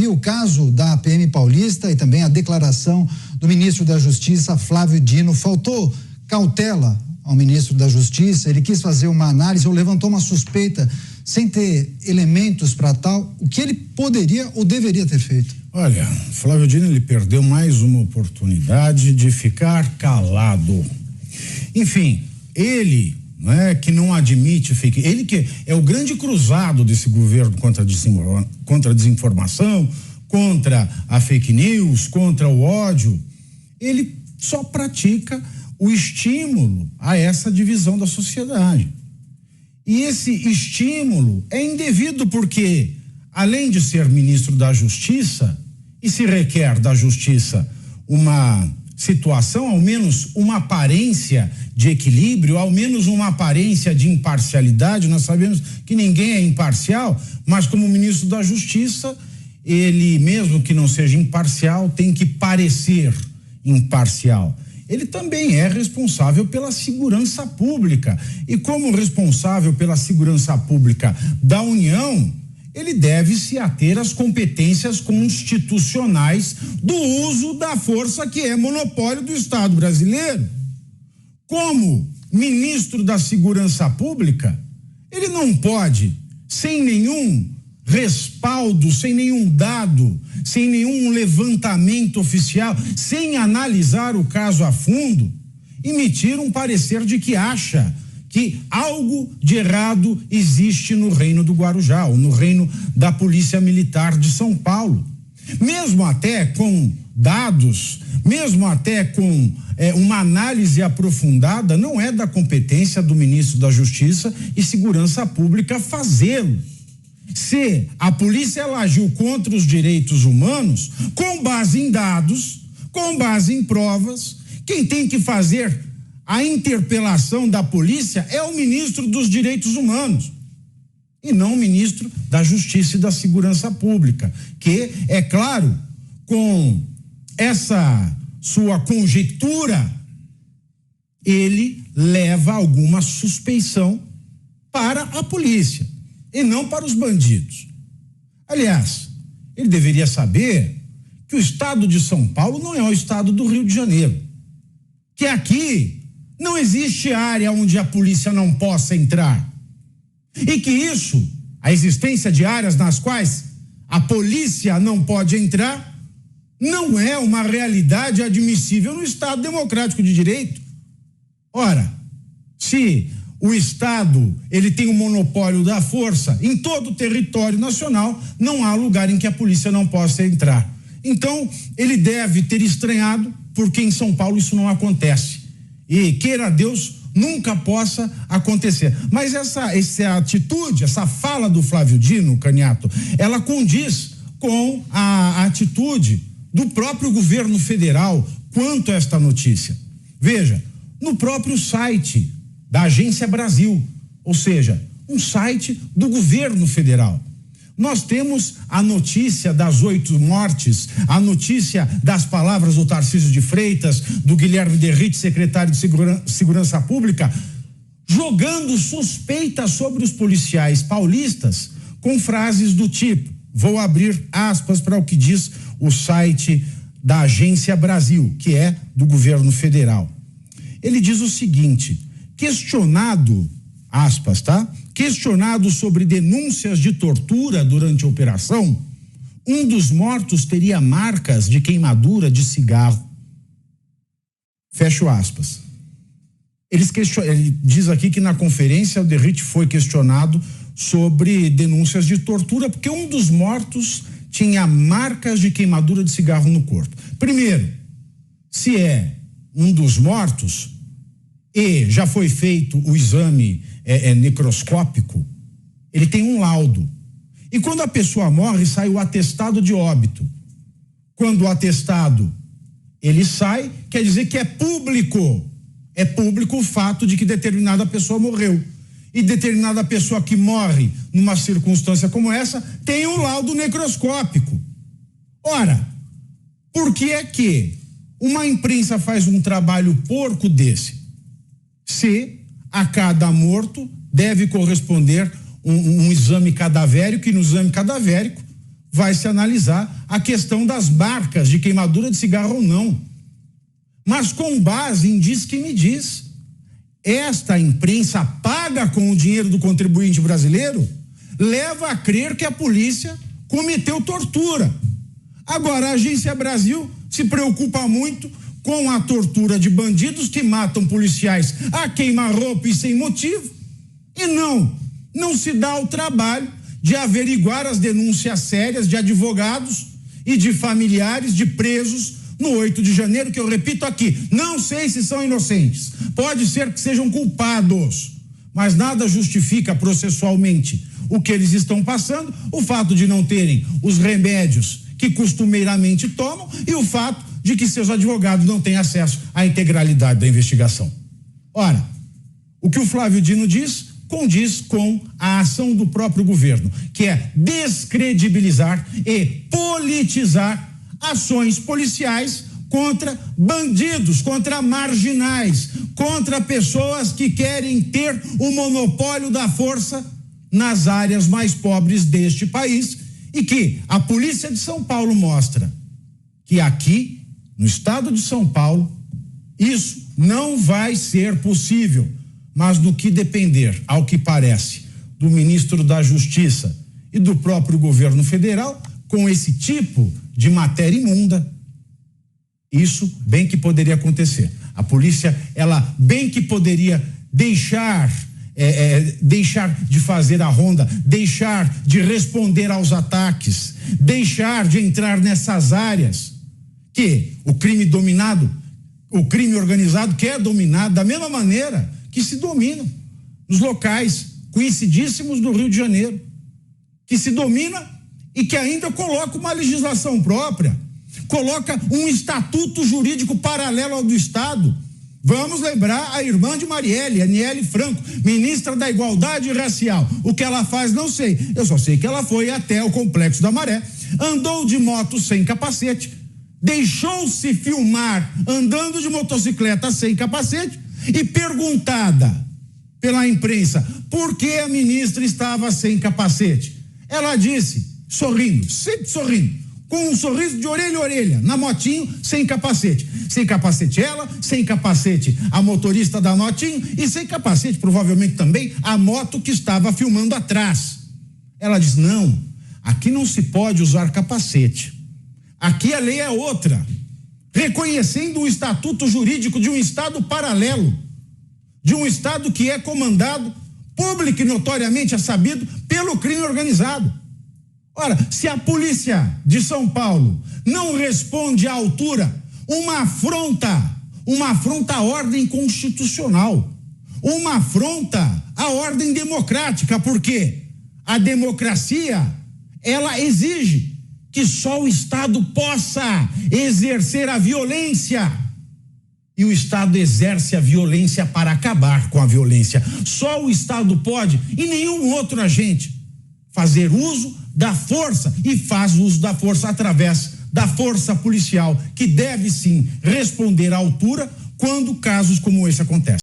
o caso da PM Paulista e também a declaração do ministro da Justiça, Flávio Dino. Faltou cautela ao ministro da Justiça, ele quis fazer uma análise ou levantou uma suspeita sem ter elementos para tal. O que ele poderia ou deveria ter feito? Olha, Flávio Dino, ele perdeu mais uma oportunidade de ficar calado. Enfim, ele, que não admite fake, ele que é o grande cruzado desse governo contra a desinformação, contra a fake news, contra o ódio, ele só pratica o estímulo a essa divisão da sociedade. E esse estímulo é indevido porque, além de ser ministro da Justiça, e se requer da Justiça uma situação, ao menos uma aparência de equilíbrio, ao menos uma aparência de imparcialidade. Nós sabemos que ninguém é imparcial, mas como ministro da Justiça, ele, mesmo que não seja imparcial, tem que parecer imparcial. Ele também é responsável pela segurança pública. E como responsável pela segurança pública da União, ele deve se ater às competências constitucionais do uso da força que é monopólio do Estado brasileiro. Como ministro da Segurança Pública, ele não pode, sem nenhum respaldo, sem nenhum dado, sem nenhum levantamento oficial, sem analisar o caso a fundo, emitir um parecer de que acha que algo de errado existe no reino do Guarujá, ou no reino da Polícia Militar de São Paulo. Mesmo até com dados, mesmo até com uma análise aprofundada, não é da competência do ministro da Justiça e Segurança Pública fazê-lo. Se a polícia ela agiu contra os direitos humanos, com base em dados, com base em provas, quem tem que fazer a interpelação da polícia é o ministro dos Direitos Humanos e não o ministro da Justiça e da Segurança Pública, que, é claro, com essa sua conjectura, ele leva alguma suspeição para a polícia e não para os bandidos. Aliás, ele deveria saber que o estado de São Paulo não é o estado do Rio de Janeiro, que aqui não existe área onde a polícia não possa entrar. E que isso, a existência de áreas nas quais a polícia não pode entrar, não é uma realidade admissível no Estado democrático de direito. Ora, se o Estado ele tem o monopólio da força em todo o território nacional, não há lugar em que a polícia não possa entrar. Então, ele deve ter estranhado porque em São Paulo isso não acontece. E queira Deus nunca possa acontecer. Mas essa atitude, essa fala do Flávio Dino, Caniato, ela condiz com a atitude do próprio governo federal quanto a esta notícia. Veja, no próprio site da Agência Brasil, ou seja, um site do governo federal, nós temos a notícia das 8 mortes, a notícia das palavras do Tarcísio de Freitas, do Guilherme Derrite, secretário de Segurança Pública, jogando suspeitas sobre os policiais paulistas com frases do tipo, vou abrir aspas para o que diz o site da Agência Brasil, que é do governo federal. Ele diz o seguinte, questionado, aspas, tá? Questionado sobre denúncias de tortura durante a operação, um dos mortos teria marcas de queimadura de cigarro. Fecho aspas. Ele diz aqui que na conferência o Derrite foi questionado sobre denúncias de tortura, porque um dos mortos tinha marcas de queimadura de cigarro no corpo. Primeiro, se é um dos mortos e já foi feito o exame necroscópico, ele tem um laudo. E quando a pessoa morre, sai o atestado de óbito. Quando o atestado ele sai, quer dizer que é público o fato de que determinada pessoa morreu. E determinada pessoa que morre numa circunstância como essa tem um laudo necroscópico. Ora, por que é que uma imprensa faz um trabalho porco desse? Se a cada morto deve corresponder um exame cadavérico, e no exame cadavérico vai se analisar a questão das marcas de queimadura de cigarro ou não. Mas com base em diz que me diz. Esta imprensa paga com o dinheiro do contribuinte brasileiro leva a crer que a polícia cometeu tortura. Agora, a Agência Brasil se preocupa muito com a tortura de bandidos que matam policiais a queima-roupa e sem motivo, e não se dá o trabalho de averiguar as denúncias sérias de advogados e de familiares de presos no 8 de janeiro, que eu repito aqui, não sei se são inocentes, pode ser que sejam culpados, mas nada justifica processualmente o que eles estão passando, o fato de não terem os remédios que costumeiramente tomam e o fato de que seus advogados não têm acesso à integralidade da investigação. Ora, o que o Flávio Dino diz condiz com a ação do próprio governo, que é descredibilizar e politizar ações policiais contra bandidos, contra marginais, contra pessoas que querem ter o monopólio da força nas áreas mais pobres deste país, e que a Polícia de São Paulo mostra que aqui, no estado de São Paulo, isso não vai ser possível, mas no que depender, ao que parece, do ministro da Justiça e do próprio governo federal, com esse tipo de matéria imunda, isso bem que poderia acontecer. A polícia, ela bem que poderia deixar de fazer a ronda, deixar de responder aos ataques, deixar de entrar nessas áreas que o crime organizado quer dominar da mesma maneira que se dominam nos locais conhecidíssimos do Rio de Janeiro, que se domina e que ainda coloca uma legislação própria, coloca um estatuto jurídico paralelo ao do Estado. Vamos lembrar a irmã de Marielle, Aniele Franco, ministra da Igualdade Racial. O que ela faz, não sei. Eu só sei que ela foi até o Complexo da Maré, andou de moto sem capacete, deixou-se filmar andando de motocicleta sem capacete e perguntada pela imprensa por que a ministra estava sem capacete. Ela disse, sorrindo, sempre sorrindo, com um sorriso de orelha a orelha, na motinho, sem capacete. Sem capacete ela, sem capacete a motorista da motinho e sem capacete, provavelmente também, a moto que estava filmando atrás. Ela diz, não, aqui não se pode usar capacete. Aqui a lei é outra. Reconhecendo o estatuto jurídico de um Estado paralelo, de um Estado que é comandado, público e notoriamente é sabido, pelo crime organizado. Ora, se a polícia de São Paulo não responde à altura, uma afronta à ordem constitucional, uma afronta à ordem democrática, porque a democracia, ela exige que só o Estado possa exercer a violência, e o Estado exerce a violência para acabar com a violência. Só o Estado pode, e nenhum outro agente, fazer uso da força, e faz uso da força através da força policial, que deve sim responder à altura quando casos como esse acontecem.